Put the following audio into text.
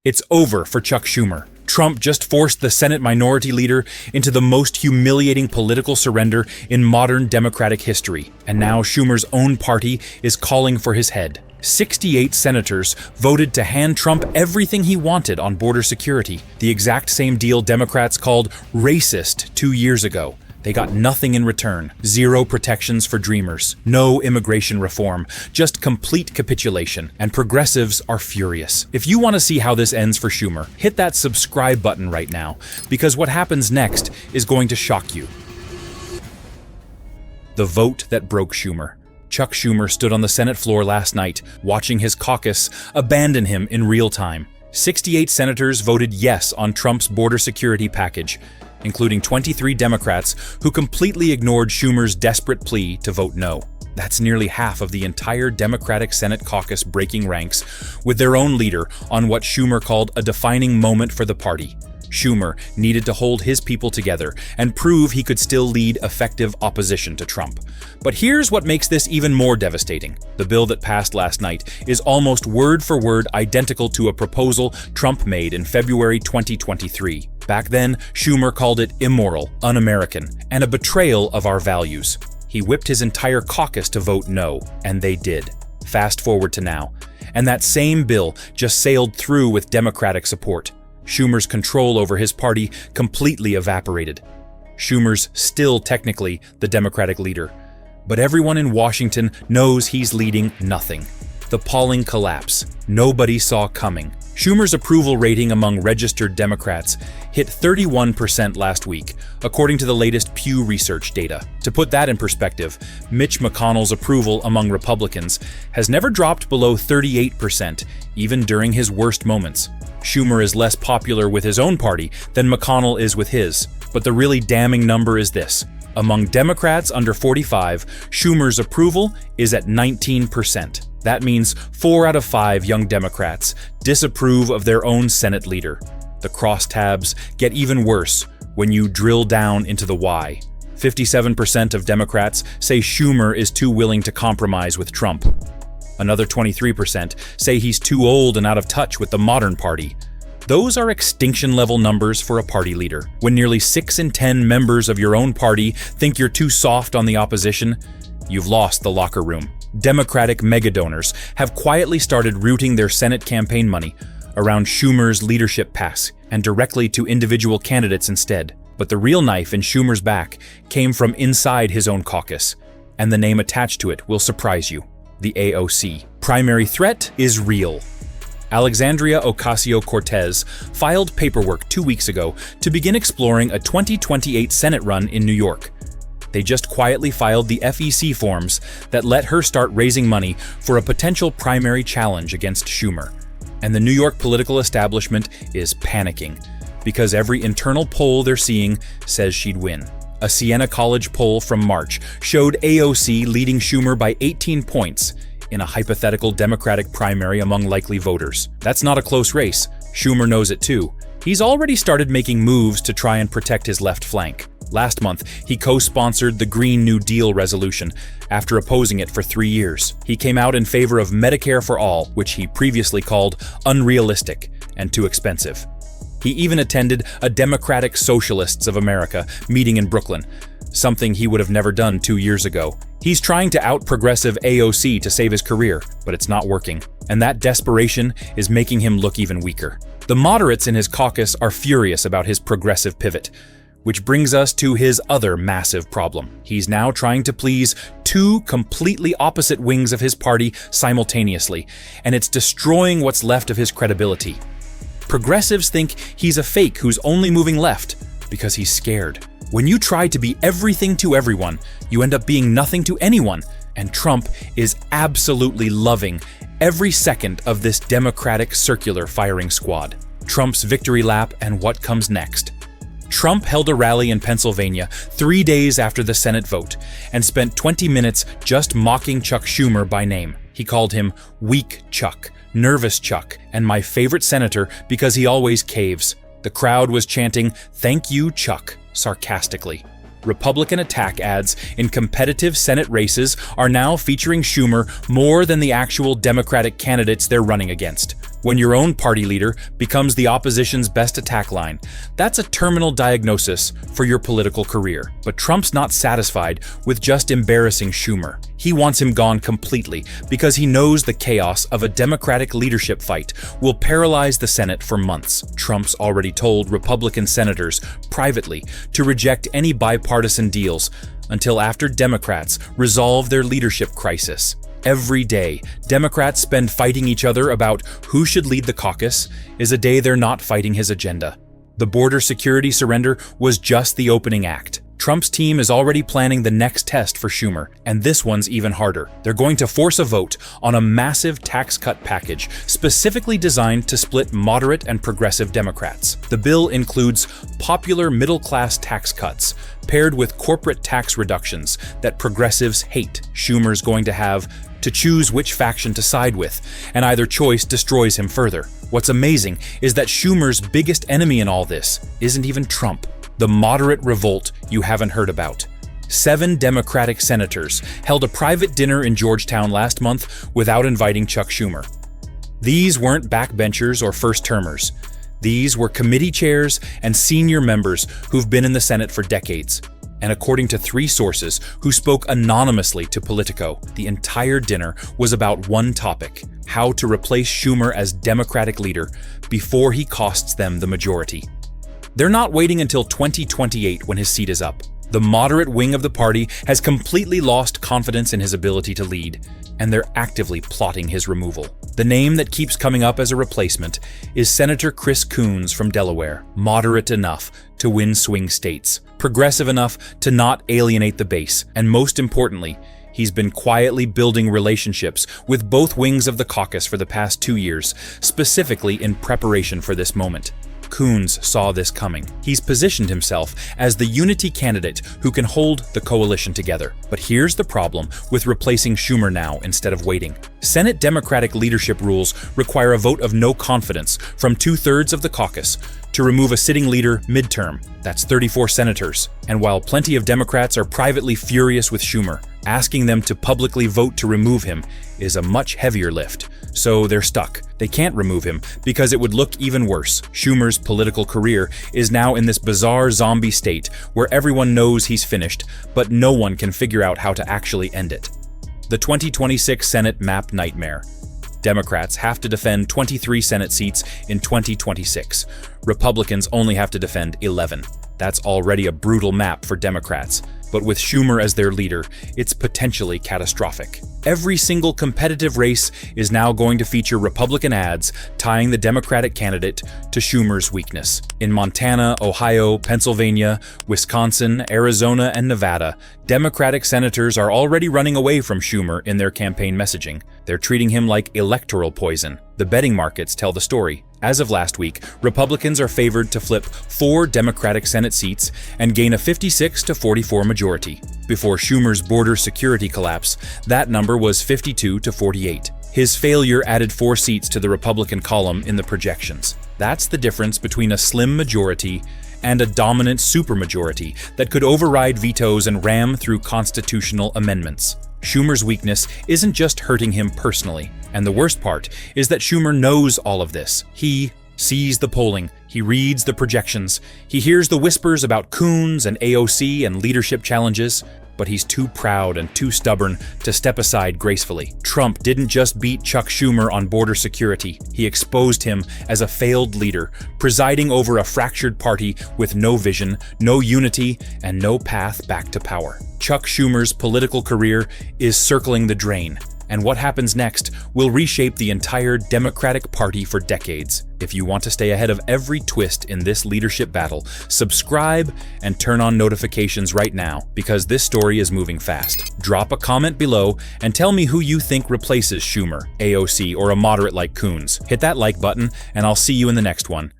It's over for Chuck Schumer. Trump just forced the Senate Minority Leader into the most humiliating political surrender in modern Democratic history, and now Schumer's own party is calling for his head. 68 senators voted to hand Trump everything he wanted on border security, the exact same deal Democrats called racist 2 years ago. They got nothing in return. Zero protections for dreamers. No immigration reform. Just complete capitulation. And progressives are furious. If you want to see how this ends for Schumer, hit that subscribe button right now, because what happens next is going to shock you. The vote that broke Schumer. Chuck Schumer stood on the Senate floor last night, watching his caucus abandon him in real time. 68 senators voted yes on Trump's border security package, including 23 Democrats who completely ignored Schumer's desperate plea to vote no. That's nearly half of the entire Democratic Senate caucus breaking ranks with their own leader on what Schumer called a defining moment for the party. Schumer needed to hold his people together and prove he could still lead effective opposition to Trump. But here's what makes this even more devastating. The bill that passed last night is almost word for word identical to a proposal Trump made in February 2023. Back then, Schumer called it immoral, un-American, and a betrayal of our values. He whipped his entire caucus to vote no, and they did. Fast forward to now, and that same bill just sailed through with Democratic support. Schumer's control over his party completely evaporated. Schumer's still technically the Democratic leader, but everyone in Washington knows he's leading nothing. The appalling collapse nobody saw coming. Schumer's approval rating among registered Democrats hit 31% last week, according to the latest Pew Research data. To put that in perspective, Mitch McConnell's approval among Republicans has never dropped below 38%, even during his worst moments. Schumer is less popular with his own party than McConnell is with his, but the really damning number is this. Among Democrats under 45, Schumer's approval is at 19%. That means 4 out of 5 young Democrats disapprove of their own Senate leader. The crosstabs get even worse when you drill down into the why. 57% of Democrats say Schumer is too willing to compromise with Trump. Another 23% say he's too old and out of touch with the modern party. Those are extinction-level numbers for a party leader. When nearly 6 in 10 members of your own party think you're too soft on the opposition, you've lost the locker room. Democratic megadonors have quietly started routing their Senate campaign money around Schumer's leadership pass and directly to individual candidates instead. But the real knife in Schumer's back came from inside his own caucus, and the name attached to it will surprise you: the AOC. Primary threat is real. Alexandria Ocasio-Cortez filed paperwork 2 weeks ago to begin exploring a 2028 Senate run in New York. They just quietly filed the FEC forms that let her start raising money for a potential primary challenge against Schumer. And the New York political establishment is panicking, because every internal poll they're seeing says she'd win. A Siena College poll from March showed AOC leading Schumer by 18 points in a hypothetical Democratic primary among likely voters. That's not a close race. Schumer knows it too. He's already started making moves to try and protect his left flank. Last month, he co-sponsored the Green New Deal resolution after opposing it for 3 years. He came out in favor of Medicare for all, which he previously called unrealistic and too expensive. He even attended a Democratic Socialists of America meeting in Brooklyn, something he would have never done 2 years ago. He's trying to out-progressive AOC to save his career, but it's not working. And that desperation is making him look even weaker. The moderates in his caucus are furious about his progressive pivot, which brings us to his other massive problem. He's now trying to please 2 completely opposite wings of his party simultaneously, and it's destroying what's left of his credibility. Progressives think he's a fake who's only moving left because he's scared. When you try to be everything to everyone, you end up being nothing to anyone, and Trump is absolutely loving every second of this Democratic circular firing squad. Trump's victory lap and what comes next. Trump held a rally in Pennsylvania 3 days after the Senate vote and spent 20 minutes just mocking Chuck Schumer by name. He called him weak Chuck, nervous Chuck, and my favorite senator because he always caves. The crowd was chanting, "Thank you, Chuck," sarcastically. Republican attack ads in competitive Senate races are now featuring Schumer more than the actual Democratic candidates they're running against. When your own party leader becomes the opposition's best attack line, that's a terminal diagnosis for your political career. But Trump's not satisfied with just embarrassing Schumer. He wants him gone completely because he knows the chaos of a Democratic leadership fight will paralyze the Senate for months. Trump's already told Republican senators privately to reject any bipartisan deals until after Democrats resolve their leadership crisis. Every day, Democrats spend fighting each other about who should lead the caucus is a day they're not fighting his agenda. The border security surrender was just the opening act. Trump's team is already planning the next test for Schumer, and this one's even harder. They're going to force a vote on a massive tax cut package specifically designed to split moderate and progressive Democrats. The bill includes popular middle-class tax cuts paired with corporate tax reductions that progressives hate. Schumer's going to have to choose which faction to side with, and either choice destroys him further. What's amazing is that Schumer's biggest enemy in all this isn't even Trump. The moderate revolt you haven't heard about. 7 Democratic senators held a private dinner in Georgetown last month without inviting Chuck Schumer. These weren't backbenchers or first-termers. These were committee chairs and senior members who've been in the Senate for decades. And according to 3 sources who spoke anonymously to Politico, the entire dinner was about one topic: how to replace Schumer as Democratic leader before he costs them the majority. They're not waiting until 2028 when his seat is up. The moderate wing of the party has completely lost confidence in his ability to lead, and they're actively plotting his removal. The name that keeps coming up as a replacement is Senator Chris Coons from Delaware, moderate enough to win swing states, progressive enough to not alienate the base, and most importantly, he's been quietly building relationships with both wings of the caucus for the past 2 years, specifically in preparation for this moment. Coons saw this coming. He's positioned himself as the unity candidate who can hold the coalition together. But here's the problem with replacing Schumer now instead of waiting. Senate Democratic leadership rules require a vote of no confidence from 2/3 of the caucus to remove a sitting leader midterm. That's 34 senators. And while plenty of Democrats are privately furious with Schumer, asking them to publicly vote to remove him is a much heavier lift. So they're stuck. They can't remove him because it would look even worse. Schumer's political career is now in this bizarre zombie state where everyone knows he's finished, but no one can figure out how to actually end it. The 2026 Senate map nightmare. Democrats have to defend 23 Senate seats in 2026. Republicans only have to defend 11. That's already a brutal map for Democrats. But with Schumer as their leader, it's potentially catastrophic. Every single competitive race is now going to feature Republican ads tying the Democratic candidate to Schumer's weakness. In Montana, Ohio, Pennsylvania, Wisconsin, Arizona, and Nevada, Democratic senators are already running away from Schumer in their campaign messaging. They're treating him like electoral poison. The betting markets tell the story. As of last week, Republicans are favored to flip 4 Democratic Senate seats and gain a 56-44 majority. Before Schumer's border security collapse, that number was 52-48. His failure added 4 seats to the Republican column in the projections. That's the difference between a slim majority and a dominant supermajority that could override vetoes and ram through constitutional amendments. Schumer's weakness isn't just hurting him personally. And the worst part is that Schumer knows all of this. He sees the polling, he reads the projections, he hears the whispers about Coons and AOC and leadership challenges, but he's too proud and too stubborn to step aside gracefully. Trump didn't just beat Chuck Schumer on border security, he exposed him as a failed leader, presiding over a fractured party with no vision, no unity, and no path back to power. Chuck Schumer's political career is circling the drain. And what happens next will reshape the entire Democratic Party for decades. If you want to stay ahead of every twist in this leadership battle, subscribe and turn on notifications right now, because this story is moving fast. Drop a comment below and tell me who you think replaces Schumer, AOC, or a moderate like Coons. Hit that like button, and I'll see you in the next one.